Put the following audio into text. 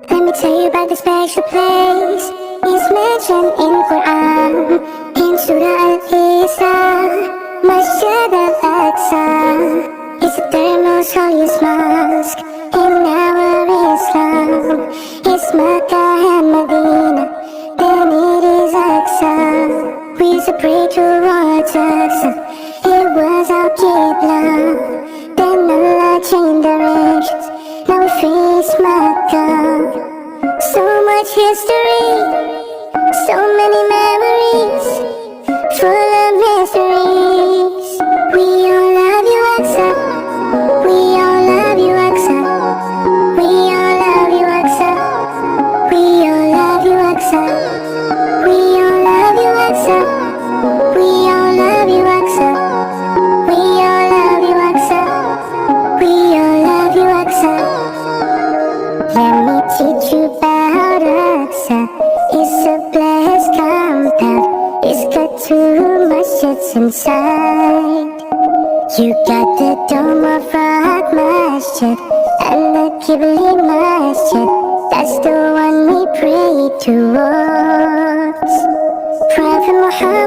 Let me tell you about this special place. It's mentioned in Quran, in Surah Al-Isra, Masjid Al-Aqsa. It's the third most holiest mosque in our Islam. It's Makkah and Medina, then it is Aqsa. We used to pray to Al-Aqsa, it was our Qibla. Then Allah changed directions, now we face Makkah. So much history, so many memories, full of mysteries. We all love you, Aqsa. We all love you, Aqsa. We all love you, Aqsa. We all love you, Aqsa. We all love you, Aqsa. We all love you, Aqsa. We all love you, Aqsa. We all love you, Aqsa. Let me teach you about Aqsa. It's a blessed compound. It's got 2 masjids inside. You got the Dome of Rock Masjid and the Qibli Masjid. That's the one we pray towards. Prophet Muhammad